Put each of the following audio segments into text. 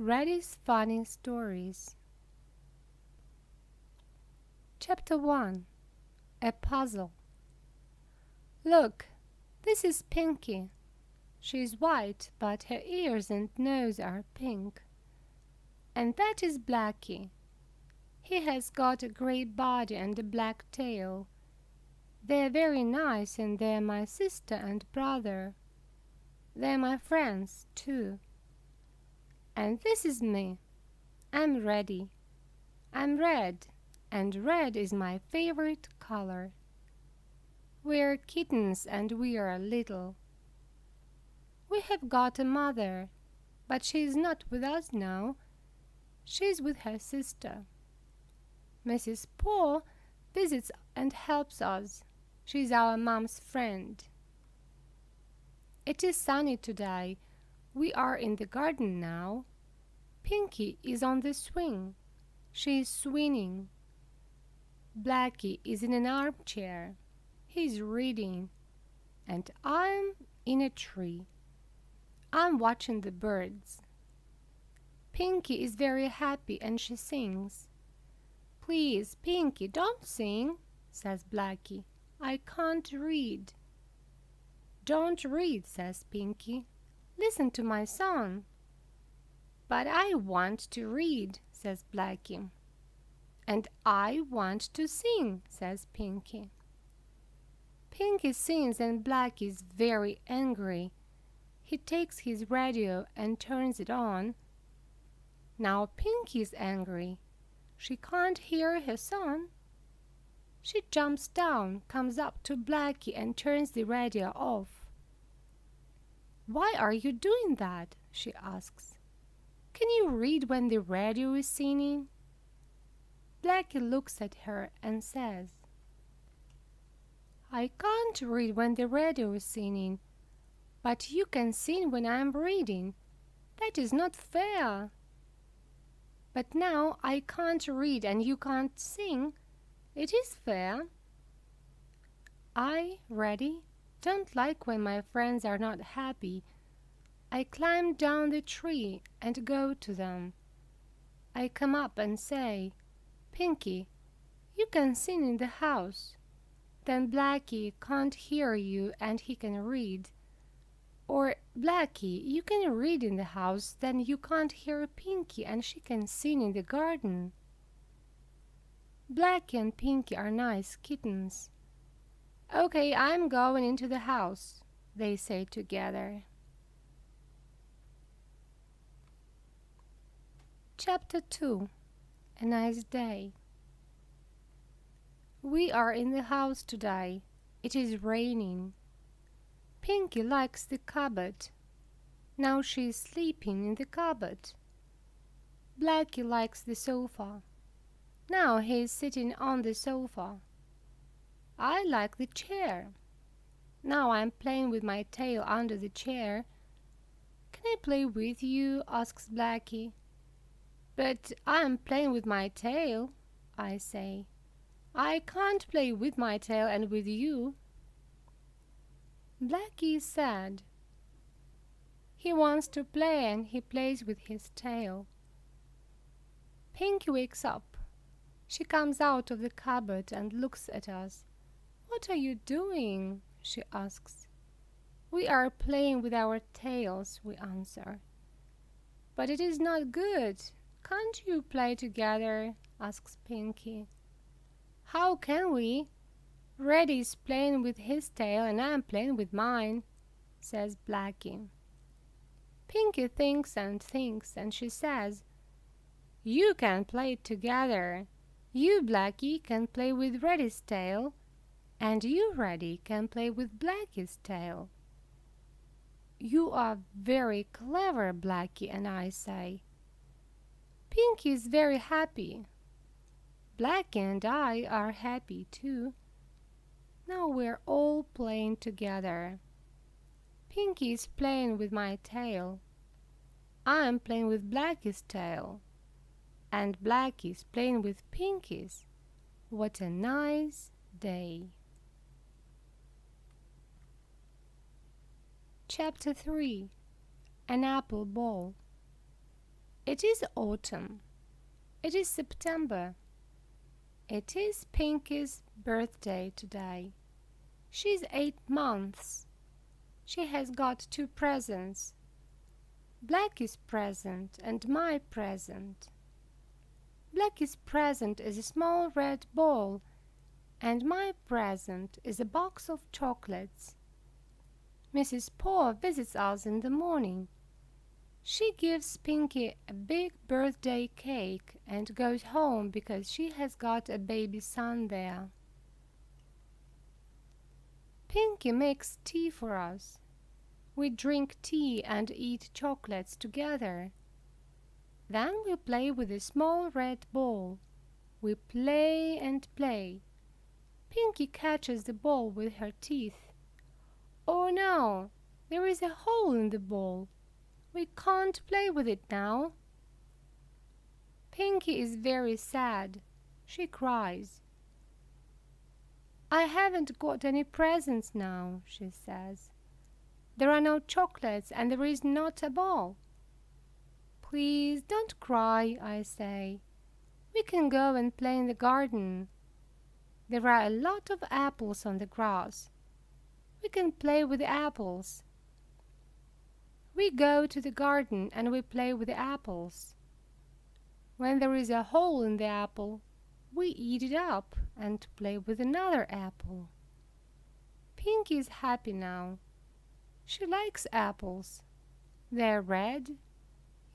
Reddy's Funny Stories. Chapter 1. A Puzzle. Look, this is Pinky. She is white, but her ears and nose are pink. And that is Blackie. He has got a grey body and a black tail. They are very nice, and they are my sister and brother. They are my friends, too. And this is me. I'm Reddy. I'm red, and red is my favorite color. We're kittens and we are little. We have got a mother, but she is not with us now. She is with her sister. Mrs. Paw visits and helps us. She is our mom's friend. It is sunny today. We are in the garden now. Pinky is on the swing. She is swinging. Blackie is in an armchair. He is reading. And I'm in a tree. I'm watching the birds. Pinky is very happy and she sings. Please, Pinky, don't sing, says Blackie. I can't read. Don't read, says Pinky. Listen to my song. But I want to read, says Blackie. And I want to sing, says Pinky. Pinky sings and Blackie is very angry. He takes his radio and turns it on. Now Pinky is angry. She can't hear her song. She jumps down, comes up to Blackie and turns the radio off. Why are you doing that? She asks. Can you read when the radio is singing? Blackie looks at her and says, I can't read when the radio is singing, but you can sing when I'm reading. That is not fair. But now I can't read and you can't sing. It is fair. I, Reddy, don't like when my friends are not happy. I climb down the tree and go to them. I come up and say, Pinky, you can sing in the house. Then Blackie can't hear you and he can read. Or, Blackie, you can read in the house, then you can't hear Pinky and she can sing in the garden. Blackie and Pinky are nice kittens. Okay, I'm going into the house, they say together. Chapter 2. A Nice Day. We are in the house today. It is raining. Pinky likes the cupboard. Now she is sleeping in the cupboard. Blackie likes the sofa. Now he is sitting on the sofa. I like the chair. Now I am playing with my tail under the chair. Can I play with you? Asks Blackie. But I am playing with my tail, I say. I can't play with my tail and with you. Blackie is sad. He wants to play and he plays with his tail. Pinky wakes up. She comes out of the cupboard and looks at us. What are you doing? She asks. We are playing with our tails, we answer. But it is not good. Can't you play together? Asks Pinky. How can we? Reddy is playing with his tail and I am playing with mine, says Blackie. Pinky thinks and thinks and she says, You can play together. You, Blackie, can play with Reddy's tail, and you, Reddy, can play with Blackie's tail. You are very clever, Blackie, and I say. Pinky is very happy. Blackie and I are happy too. Now we're all playing together. Pinky is playing with my tail. I'm playing with Blackie's tail. And Blackie is playing with Pinky's. What a nice day. Chapter 3. An Apple Ball. It is autumn. It is September. It is Pinky's birthday today. She's 8 months. She has got 2 presents. Blackie's present and my present. Blackie's present is a small red ball, and my present is a box of chocolates. Mrs. Paw visits us in the morning. She gives Pinky a big birthday cake and goes home because she has got a baby son there. Pinky makes tea for us. We drink tea and eat chocolates together. Then we play with a small red ball. We play and play. Pinky catches the ball with her teeth. Oh no, there is a hole in the ball. We can't play with it now. Pinky is very sad. She cries. I haven't got any presents now, she says. There are no chocolates and there is not a ball. Please don't cry, I say. We can go and play in the garden. There are a lot of apples on the grass. We can play with the apples. We go to the garden and we play with the apples. When there is a hole in the apple, we eat it up and play with another apple. Pinky is happy now. She likes apples. They're red.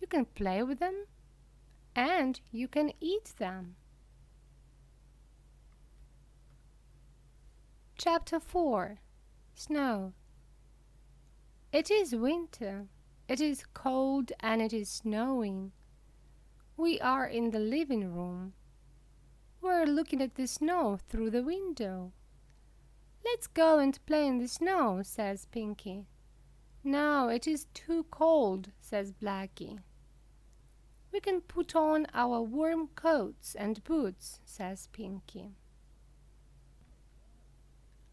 You can play with them and you can eat them. Chapter 4. Snow. It is winter. It is cold and it is snowing. We are in the living room. We're looking at the snow through the window. Let's go and play in the snow, says Pinky. No, it is too cold, says Blackie. We can put on our warm coats and boots, says Pinky.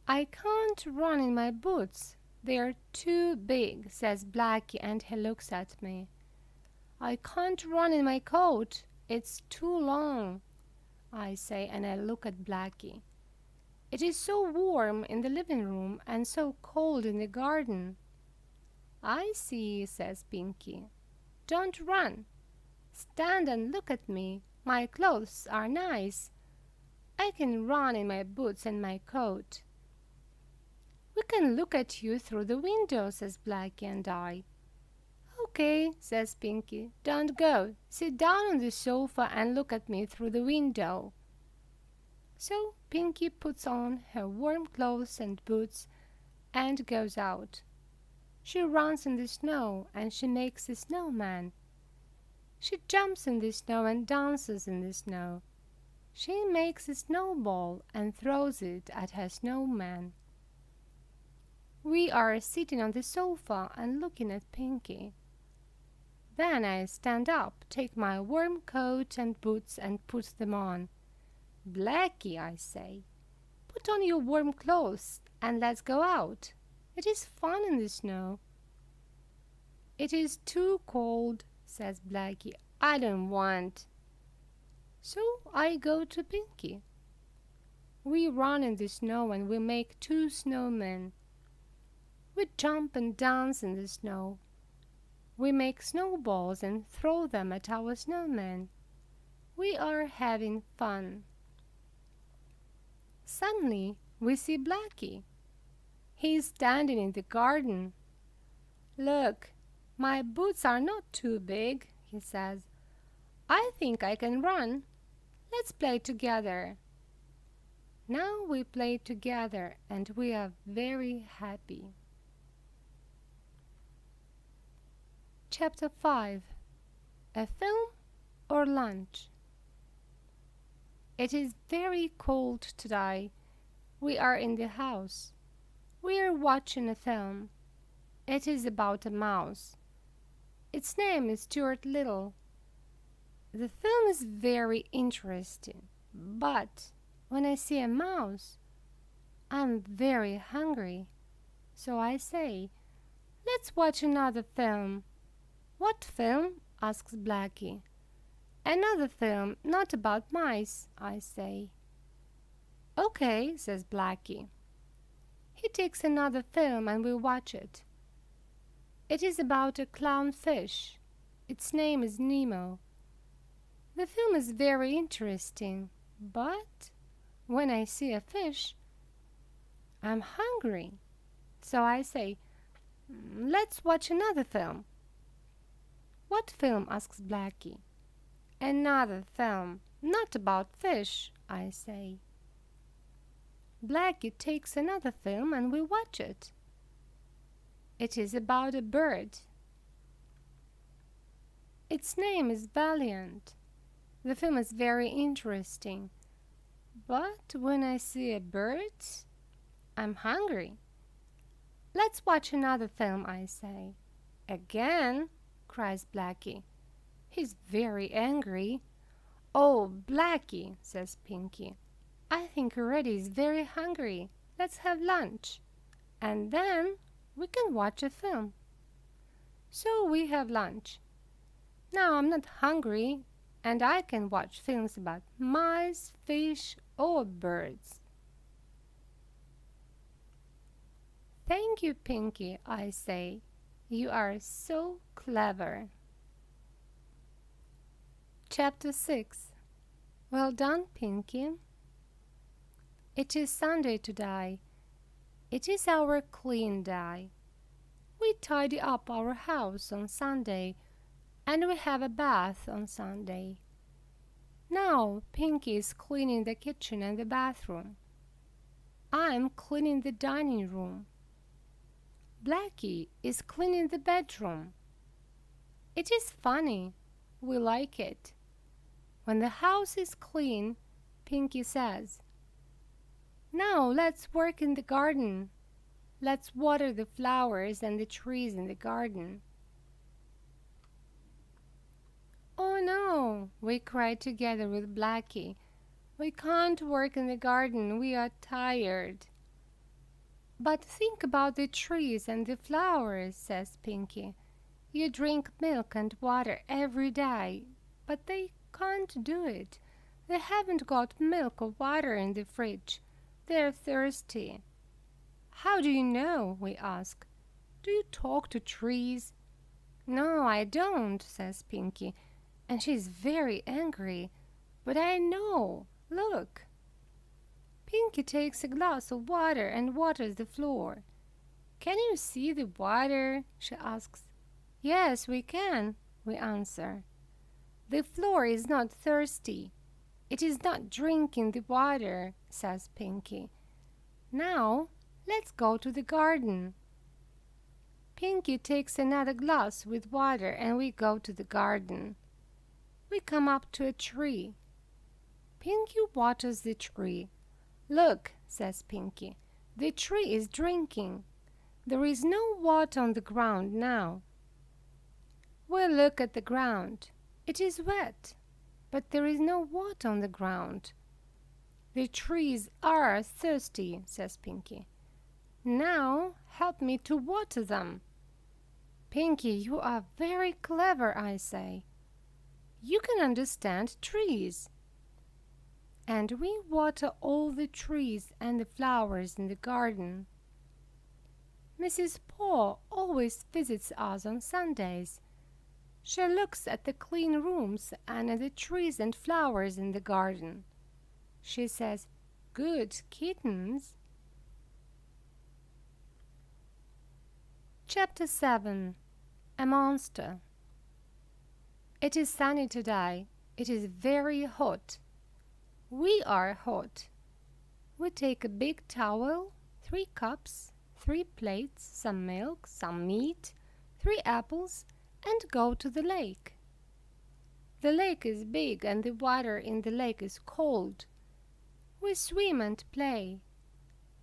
I can't run in my boots. They are too big, says Blackie, and he looks at me. I can't run in my coat. It's too long, I say, and I look at Blackie. It is so warm in the living room and so cold in the garden. I see, says Pinky. Don't run. Stand and look at me. My clothes are nice. I can run in my boots and my coat. We can look at you through the window, says Blackie and I. Okay, says Pinky. Don't go. Sit down on the sofa and look at me through the window. So Pinky puts on her warm clothes and boots and goes out. She runs in the snow and she makes a snowman. She jumps in the snow and dances in the snow. She makes a snowball and throws it at her snowman. We are sitting on the sofa and looking at Pinky. Then I stand up, take my warm coat and boots and put them on. Blackie, I say, put on your warm clothes and let's go out. It is fun in the snow. It is too cold, says Blackie. I don't want. So I go to Pinky. We run in the snow and we make 2 snowmen. We jump and dance in the snow. We make snowballs and throw them at our snowmen. We are having fun. Suddenly, we see Blackie. He is standing in the garden. Look, my boots are not too big, he says. I think I can run. Let's play together. Now we play together and we are very happy. Chapter 5. A film or lunch? It is very cold today. We are in the house. We are watching a film. It is about a mouse. Its name is Stuart Little. The film is very interesting, but when I see a mouse, I'm very hungry. So I say, let's watch another film. What film? asks Blackie. Another film, not about mice, I say. Okay, says Blackie. He takes another film and we watch it. It is about a clownfish. Its name is Nemo. The film is very interesting, but when I see a fish, I'm hungry. So I say, let's watch another film. What film? Asks Blackie. Another film, not about fish, I say. Blackie takes another film and we watch it. It is about a bird. Its name is Valiant. The film is very interesting, but when I see a bird, I'm hungry. Let's watch another film, I say. Again, cries Blackie. He's very angry. Oh, Blackie, says Pinky. I think Reddy is very hungry. Let's have lunch. And then we can watch a film. So we have lunch. Now I'm not hungry and I can watch films about mice, fish, or birds. Thank you, Pinky, I say. You are so clever. Chapter 6. Well done, Pinky. It is Sunday today. It is our clean day. We tidy up our house on Sunday and we have a bath on Sunday. Now Pinky is cleaning the kitchen and the bathroom. I'm cleaning the dining room. Blackie is cleaning the bedroom. It is funny. We like it. When the house is clean, Pinky says, "Now let's work in the garden. Let's water the flowers and the trees in the garden." "Oh no," we cried together with Blackie. "We can't work in the garden. We are tired." "But think about the trees and the flowers," says Pinky. "You drink milk and water every day, but they can't do it. They haven't got milk or water in the fridge. They're thirsty." "How do you know?" we ask. "Do you talk to trees?" "No, I don't," says Pinky, and she's very angry. "But I know. Look." Pinky takes a glass of water and waters the floor. "Can you see the water?" she asks. "Yes, we can," we answer. "The floor is not thirsty. It is not drinking the water," says Pinky. "Now let's go to the garden." Pinky takes another glass with water and we go to the garden. We come up to a tree. Pinky waters the tree. "Look," says Pinky, "the tree is drinking. There is no water on the ground now." We look at the ground. It is wet, but there is no water on the ground. "The trees are thirsty," says Pinky. "Now help me to water them." "Pinky, you are very clever," I say. "You can understand trees." And we water all the trees and the flowers in the garden. Mrs. Paw always visits us on Sundays. She looks at the clean rooms and at the trees and flowers in the garden. She says, "Good kittens." Chapter 7. A Monster. It is sunny today. It is very hot. We are hot. We take a big towel, 3 cups, 3 plates, some milk, some meat, 3 apples, and go to the lake. The lake is big and the water in the lake is cold. We swim and play.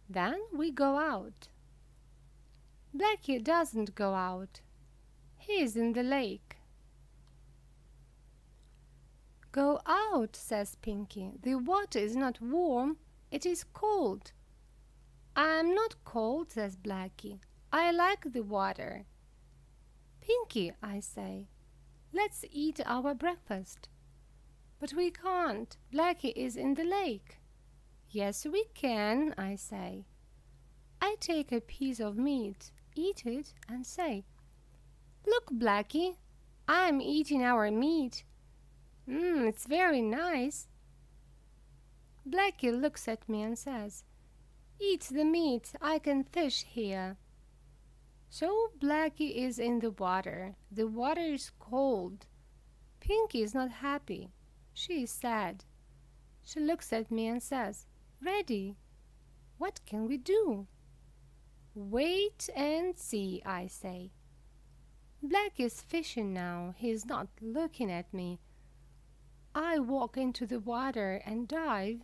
Then we go out. Blackie doesn't go out. He is in the lake. "Go out," says Pinky. "The water is not warm, it is cold." "I'm not cold," says Blackie. "I like the water." "Pinky," I say, Let's eat our breakfast. But we can't. Blackie is in the lake. Yes, we can, I say. I take a piece of meat, eat it, and say, Look, Blackie, I'm eating our meat. It's very nice. Blackie looks at me and says, Eat the meat, I can fish here. So Blackie is in the water. The water is cold. Pinky is not happy. She is sad. She looks at me and says, Reddy, what can we do? Wait and see, I say. Blackie is fishing now. He is not looking at me. I walk into the water and dive.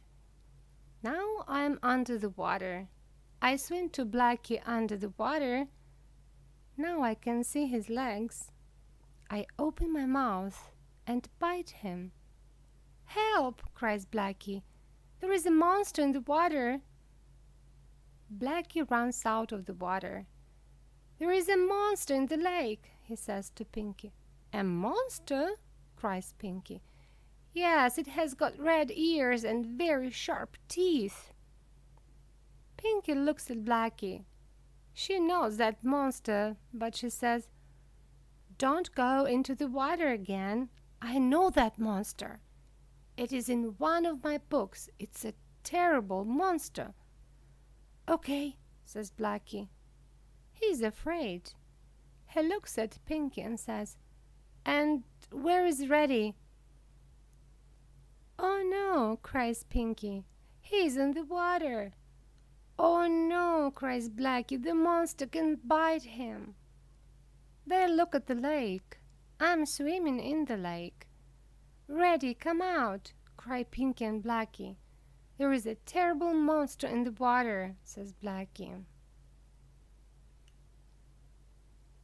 Now I am under the water. I swim to Blackie under the water. Now I can see his legs. I open my mouth and bite him. Help! Cries Blackie. There is a monster in the water. Blackie runs out of the water. There is a monster in the lake, he says to Pinky. A monster? Cries Pinky. Yes, it has got red ears and very sharp teeth. Pinky looks at Blackie. She knows that monster, but she says, Don't go into the water again. I know that monster. It is in one of my books. It's a terrible monster. Okay, says Blackie. He's afraid. He looks at Pinky and says, And where is Reddy? Oh no, cries Pinky. He's in the water. Oh no, cries Blackie. The monster can bite him. They look at the lake. I'm swimming in the lake. Reddy, come out, cry Pinky and Blackie. There is a terrible monster in the water, says Blackie.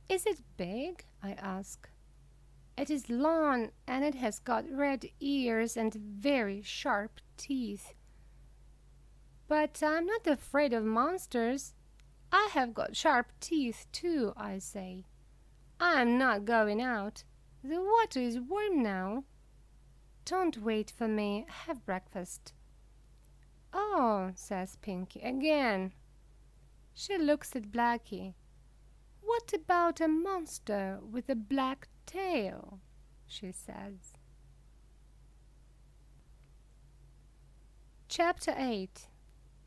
Is it big? I ask. It is long and it has got red ears and very sharp teeth. But I'm not afraid of monsters. I have got sharp teeth too, I say. I'm not going out. The water is warm now. Don't wait for me. Have breakfast. Oh, says Pinky again. She looks at Blackie. What about a monster with a black tail? She says. Chapter 8.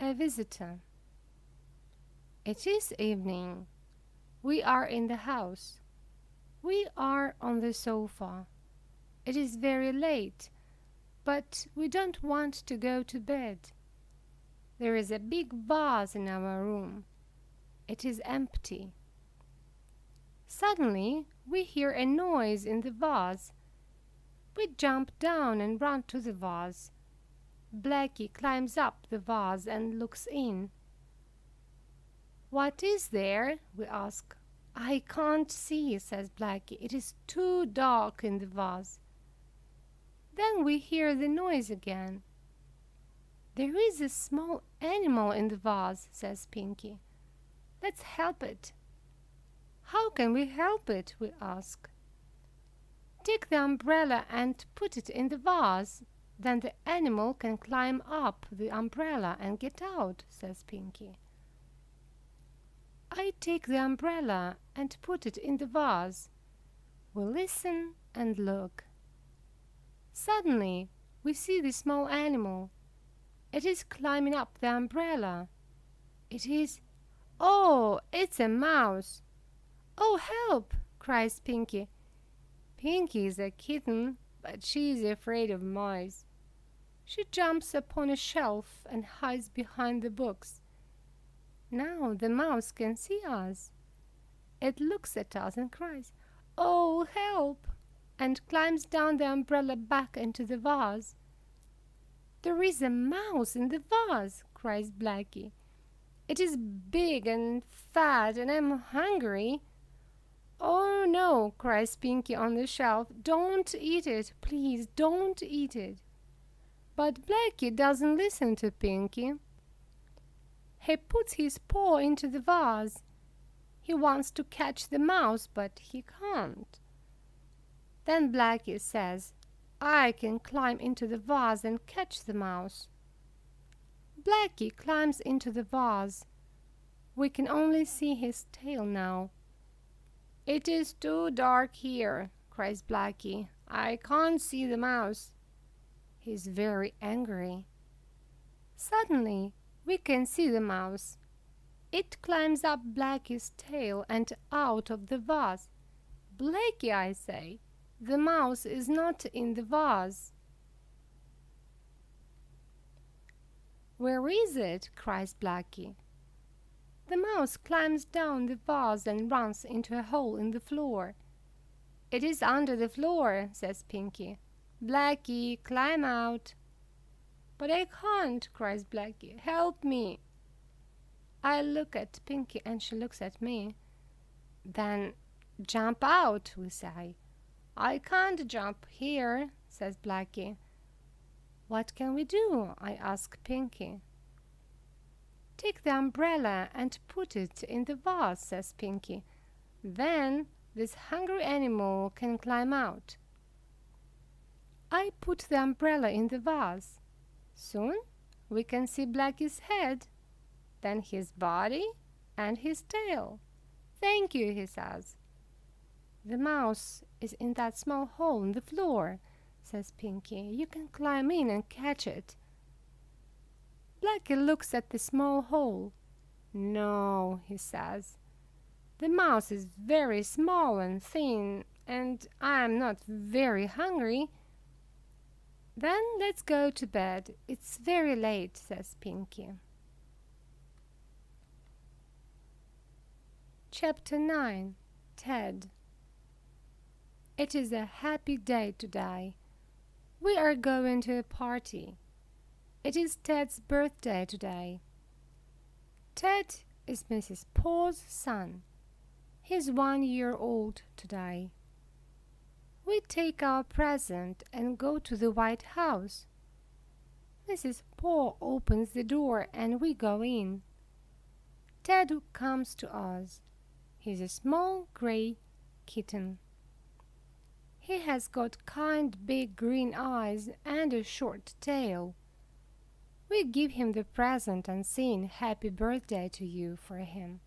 A Visitor. It is evening. We are in the house. We are on the sofa. It is very late, but we don't want to go to bed. There is a big vase in our room. It is empty. Suddenly, we hear a noise in the vase. We jump down and run to the vase. Blackie climbs up the vase and looks in. What is there? We ask. I can't see, says Blackie. It is too dark in the vase. Then we hear the noise again. There is a small animal in the vase, says Pinky. Let's help it. How can we help it? We ask. Take the umbrella and put it in the vase. Then the animal can climb up the umbrella and get out, says Pinky. I take the umbrella and put it in the vase. We listen and look. Suddenly, we see the small animal. It is climbing up the umbrella. Oh, it's a mouse. Oh, help, cries Pinky. Pinky is a kitten, but she is afraid of mice. She jumps upon a shelf and hides behind the books. Now the mouse can see us. It looks at us and cries, Oh, help! And climbs down the umbrella back into the vase. There is a mouse in the vase, cries Blackie. It is big and fat and I'm hungry. Oh no, cries Pinky on the shelf. Don't eat it, please, don't eat it. But Blackie doesn't listen to Pinky. He puts his paw into the vase. He wants to catch the mouse, but he can't. Then Blackie says, I can climb into the vase and catch the mouse. Blackie climbs into the vase. We can only see his tail now. It is too dark here, cries Blackie. I can't see the mouse. He's very angry. Suddenly, we can see the mouse. It climbs up Blackie's tail and out of the vase. Blackie, I say, the mouse is not in the vase. Where is it? Cries Blackie. The mouse climbs down the vase and runs into a hole in the floor. It is under the floor, says Pinky. Blackie, climb out. But I can't, cries Blackie. Help me. I look at Pinky and she looks at me. Then jump out, we say. I can't jump here, says Blackie. What can we do? I ask Pinky. Take the umbrella and put it in the vase, says Pinky. Then this hungry animal can climb out. I put the umbrella in the vase. Soon we can see Blackie's head, then his body and his tail. Thank you, he says. The mouse is in that small hole in the floor, says Pinky. You can climb in and catch it. Blackie looks at the small hole. No, he says. The mouse is very small and thin, and I am not very hungry. Then let's go to bed. It's very late, says Pinky. Chapter 9. Ted. It is a happy day today. We are going to a party. It is Ted's birthday today. Ted is Mrs. Paul's son. He's 1 year old today. We take our present and go to the White House. Mrs. Paul opens the door and we go in. Ted comes to us. He's a small gray kitten. He has got kind big green eyes and a short tail. We give him the present and sing "Happy Birthday to You" for him.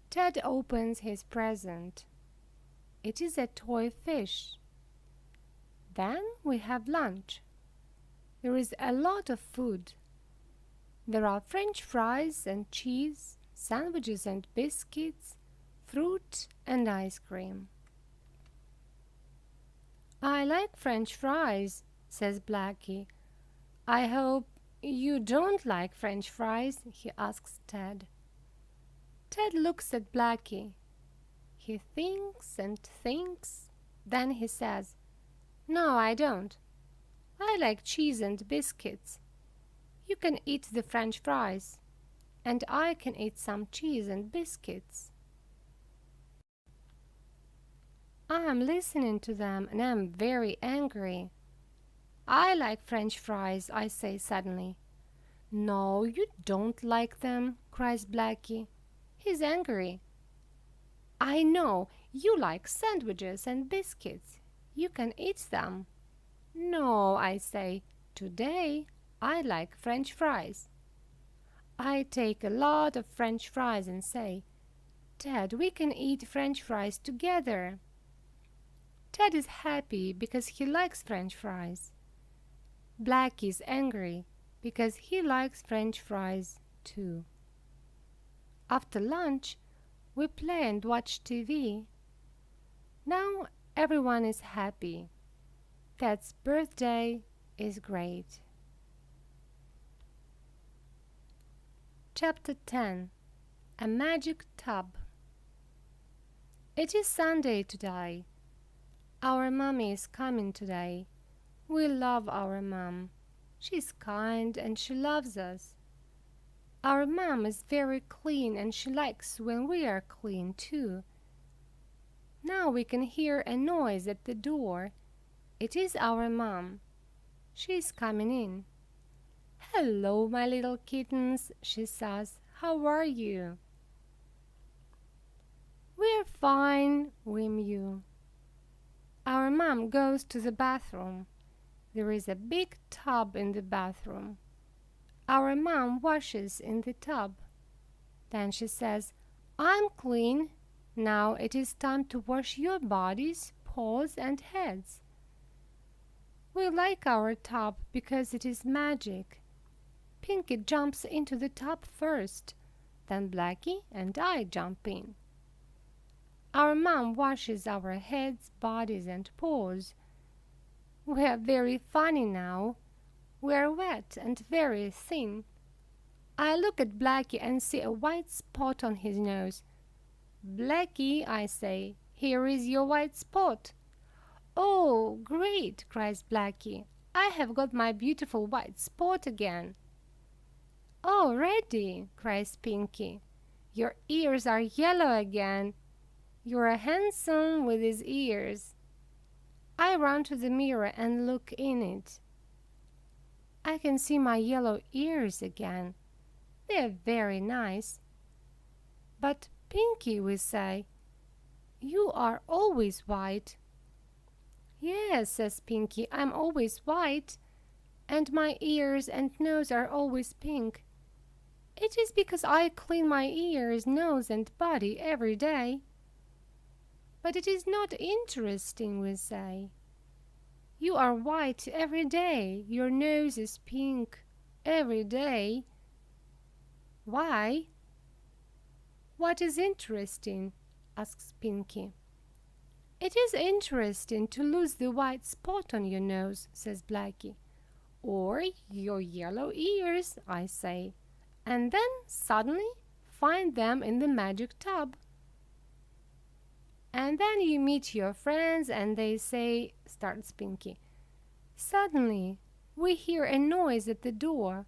Ted opens his present. It is a toy fish. Then we have lunch. There is a lot of food. There are French fries and cheese, sandwiches and biscuits, fruit and ice cream. I like French fries, says Blackie. I hope you don't like French fries, he asks Ted. Ted looks at Blackie. He thinks and thinks. Then he says, No, I don't. I like cheese and biscuits. You can eat the French fries, and I can eat some cheese and biscuits. I am listening to them and I am very angry. I like French fries, I say suddenly. No, you don't like them, cries Blackie. He's angry. I know, you like sandwiches and biscuits. You can eat them. No, I say, today I like French fries. I take a lot of French fries and say, Ted, we can eat French fries together. Ted is happy because he likes French fries. Blackie is angry because he likes French fries too. After lunch, we play and watch TV. Now everyone is happy. Ted's birthday is great. Chapter 10. A Magic Tub. It is Sunday today. Our mommy is coming today. We love our mom. She's kind and she loves us. Our mom is very clean and she likes when we are clean too. Now we can hear a noise at the door. It is our mom. She is coming in. Hello, my little kittens, she says. How are you? We're fine, we mew. Our mom goes to the bathroom. There is a big tub in the bathroom. Our mom washes in the tub. Then she says, "I'm clean. Now it is time to wash your bodies, paws, and heads." We like our tub because it is magic. Pinky jumps into the tub first, then Blackie and I jump in. Our mom washes our heads, bodies, and paws. We are very funny now. We are wet and very thin. I look at Blackie and see a white spot on his nose. "Blackie," I say, "here is your white spot." "Oh, great!" cries Blackie. "I have got my beautiful white spot again." "Oh, Reddy," cries Pinky, "your ears are yellow again. You are handsome with these ears." I run to the mirror and look in it. I can see my yellow ears again. They are very nice. "But Pinky," we say, "you are always white." "Yes," says Pinky, "I'm always white, and my ears and nose are always pink. It is because I clean my ears, nose, and body every day." "But it is not interesting," we say. "You are white every day. Your nose is pink every day." "Why?" "What is interesting?" asks Pinky. "It is interesting to lose the white spot on your nose," says Blackie. "Or your yellow ears," I say, "and then suddenly find them in the magic tub. And then you meet your friends and they say," starts Pinky. Suddenly we hear a noise at the door.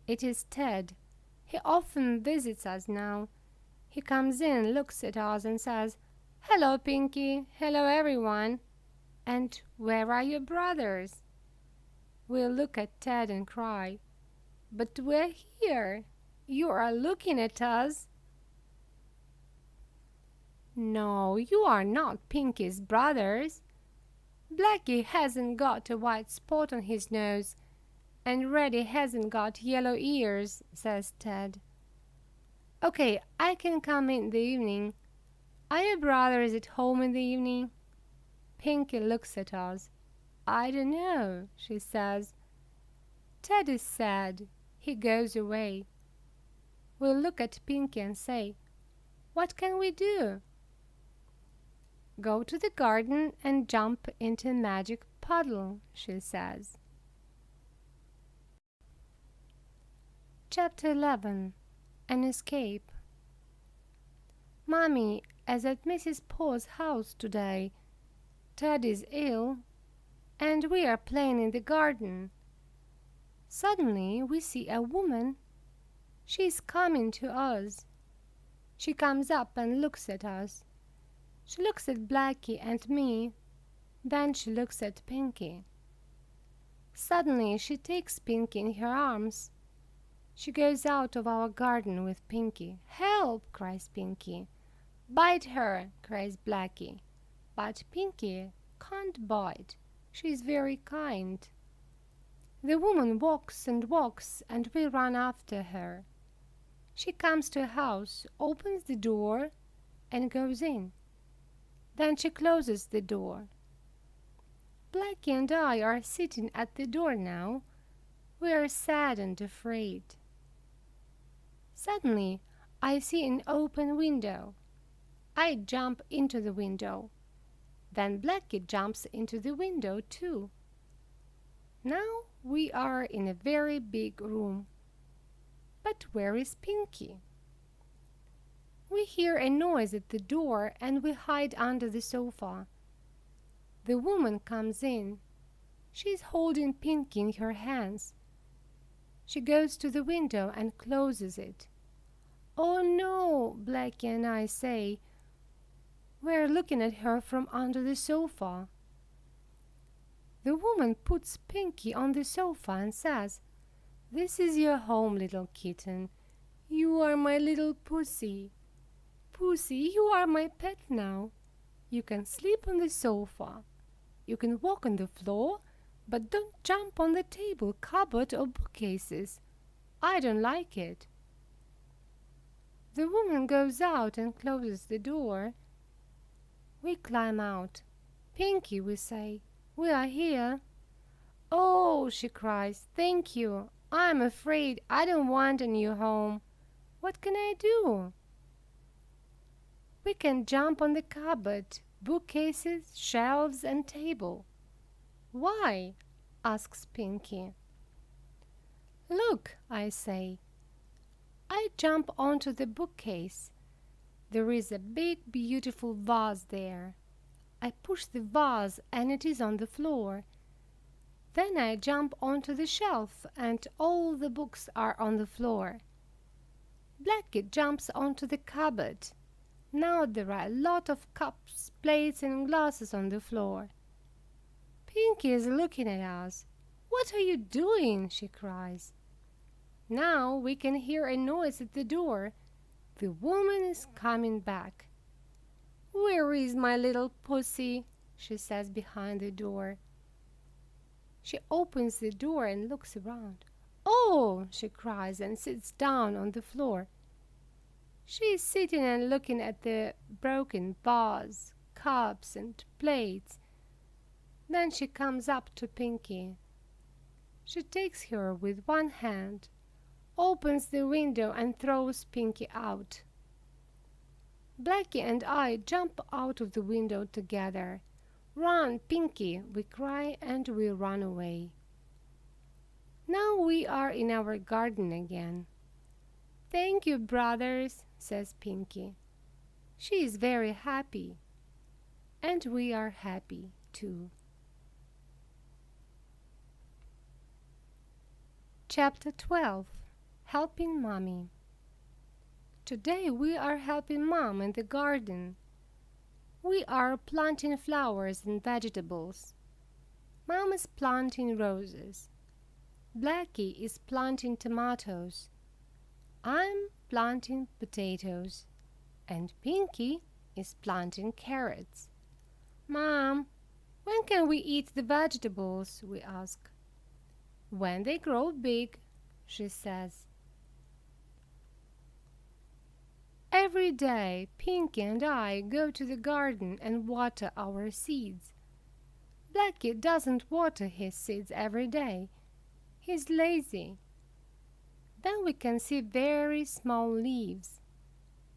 It is Ted. He often visits us now. He comes in, looks at us and says, "Hello, Pinky. Hello, everyone. And where are your brothers?" We look at Ted and cry, "But we're here. You are looking at us." "No, you are not Pinky's brothers. Blackie hasn't got a white spot on his nose, and Reddy hasn't got yellow ears," says Ted. "Okay, I can come in the evening. Are your brothers at home in the evening?" Pinky looks at us. "I don't know," she says. Ted is sad. He goes away. We look at Pinky and say, "What can we do?" "Go to the garden and jump into a magic puddle," she says. Chapter 11. An Escape. "Mommy is at Mrs. Paul's house today. Ted is ill, and we are playing in the garden. Suddenly we see a woman. She is coming to us. She comes up and looks at us. She looks at Blackie and me. Then she looks at Pinky. Suddenly she takes Pinky in her arms. She goes out of our garden with Pinky. 'Help!' cries Pinky. 'Bite her!' cries Blackie. But Pinky can't bite. She is very kind. The woman walks and walks, and we run after her. She comes to a house, opens the door, and goes in. Then she closes the door. Blackie and I are sitting at the door now. We are sad and afraid. Suddenly, I see an open window. I jump into the window. Then Blackie jumps into the window too. Now we are in a very big room. But where is Pinky? We hear a noise at the door and we hide under the sofa. The woman comes in. She is holding Pinky in her hands. She goes to the window and closes it. "Oh no," Blackie and I say. We're looking at her from under the sofa. The woman puts Pinky on the sofa and says, "This is your home, little kitten. You are my little pussy. Pussy, you are my pet now. You can sleep on the sofa. You can walk on the floor, but don't jump on the table, cupboard, or bookcases. I don't like it." The woman goes out and closes the door. We climb out. "Pinky," we say, "we are here." "Oh," she cries, "thank you. I'm afraid I don't want a new home. What can I do?" "We can jump on the cupboard, bookcases, shelves, and table." "Why?" asks Pinky. "Look," I say. I jump onto the bookcase. There is a big, beautiful vase there. I push the vase and it is on the floor. Then I jump onto the shelf and all the books are on the floor. Blackie jumps onto the cupboard. Now there are a lot of cups, plates, and glasses on the floor. Pinky is looking at us. "What are you doing?" she cries. Now we can hear a noise at the door. The woman is coming back. "Where is my little pussy?" she says behind the door. She opens the door and looks around. "Oh!" she cries and sits down on the floor. She is sitting and looking at the broken vase, cups, and plates. Then she comes up to Pinky. She takes her with one hand, opens the window and throws Pinky out. Blackie and I jump out of the window together. "Run, Pinky!" we cry, and we run away. Now we are in our garden again. "Thank you, brothers," says Pinky. She is very happy, and we are happy too. Chapter 12. Helping Mommy. Today we are helping Mom in the garden. We are planting flowers and vegetables. Mom is planting roses. Blackie is planting tomatoes. I'm planting potatoes. And Pinky is planting carrots. "Mom, when can we eat the vegetables?" we ask. "When they grow big," she says. Every day, Pinky and I go to the garden and water our seeds. Blackie doesn't water his seeds every day. He's lazy. Then we can see very small leaves.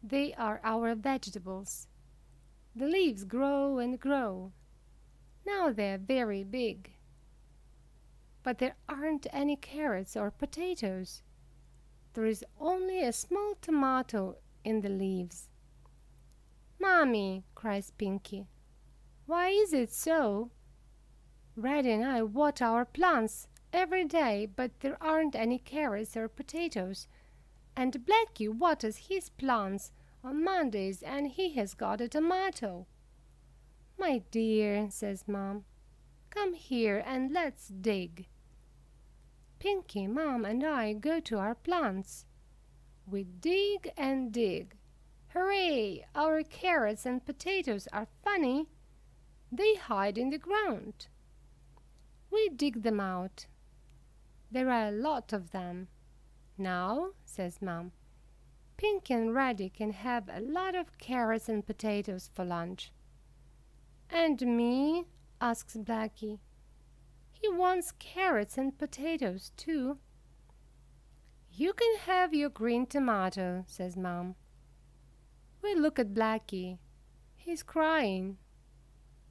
They are our vegetables. The leaves grow and grow. Now they are very big. But there aren't any carrots or potatoes. There is only a small tomato in the leaves. "Mommy," cries Pinky, "why is it so? Reddy and I water our plants every day, but there aren't any carrots or potatoes. And Blackie waters his plants on Mondays and he has got a tomato." "My dear," says Mom, "come here and let's dig." Pinky, Mom, and I go to our plants. We dig and dig. Hooray! Our carrots and potatoes are funny. They hide in the ground. We dig them out. There are a lot of them. "Now," says Mom, "Pinky and Reddy can have a lot of carrots and potatoes for lunch." "And me?" asks Blackie. He wants carrots and potatoes too. "You can have your green tomato," says Mom. We look at Blackie. He's crying.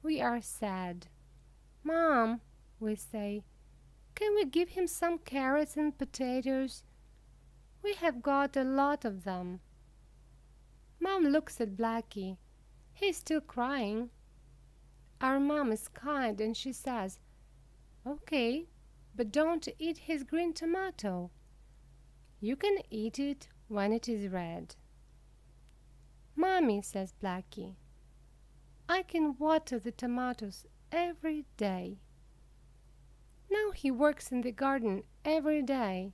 We are sad. "Mom," we say, "can we give him some carrots and potatoes? We have got a lot of them." Mom looks at Blackie. He's still crying. Our mom is kind and she says, "Okay, but don't eat his green tomato. You can eat it when it is red." "Mommy," says Blackie, "I can water the tomatoes every day." Now he works in the garden every day,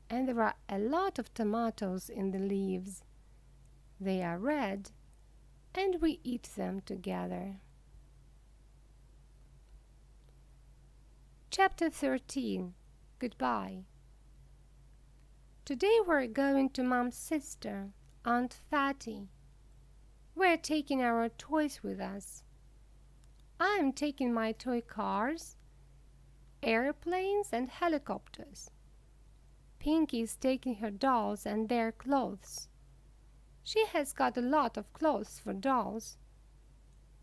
and there are a lot of tomatoes in the leaves. They are red, and we eat them together. Chapter 13. Goodbye. Today we're going to Mom's sister, Aunt Fatty. We're taking our toys with us. I'm taking my toy cars, airplanes and helicopters. Pinky is taking her dolls and their clothes. She has got a lot of clothes for dolls.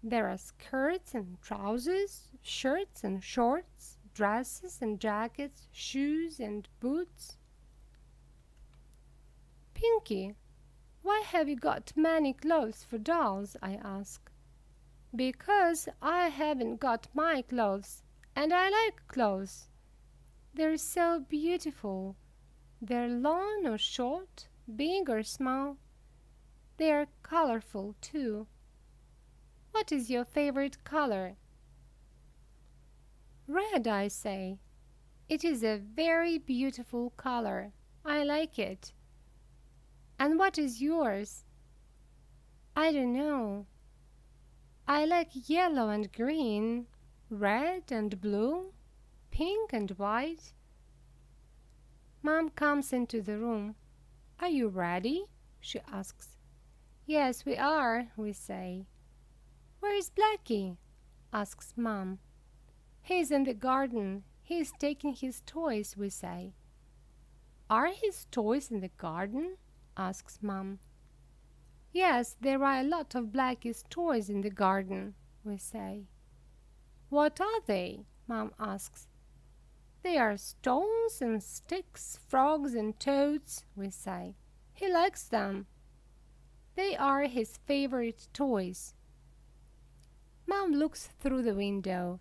There are skirts and trousers, shirts and shorts, dresses and jackets, shoes and boots. Pinky, why have you got many clothes for dolls? I ask. Because I haven't got my clothes, and I like clothes. They're so beautiful. They're long or short, big or small. They're colorful too. What is your favorite color? Red, I say. It is a very beautiful color. I like it. And what is yours? I don't know. I like yellow and green, red and blue, pink and white. Mom comes into the room. Are you ready? She asks. Yes, we are, we say. Where is Blackie? Asks Mom. He's in the garden. He's taking his toys, we say. Are his toys in the garden? Asks Mom. Yes, there are a lot of Blackie's toys in the garden, we say. What are they? Mom asks. They are stones and sticks, frogs and toads, we say. He likes them. They are his favorite toys. Mom looks through the window.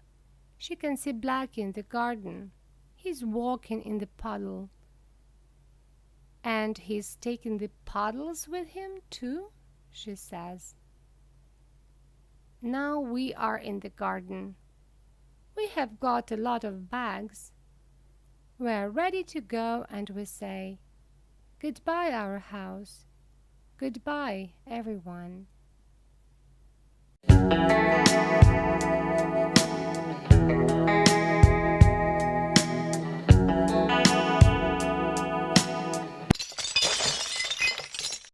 She can see Blackie in the garden. He's walking in the puddle. And he's taking the puddles with him too, she says. Now we are in the garden. We have got a lot of bags. We are ready to go and we say, Goodbye, our house. Goodbye, everyone.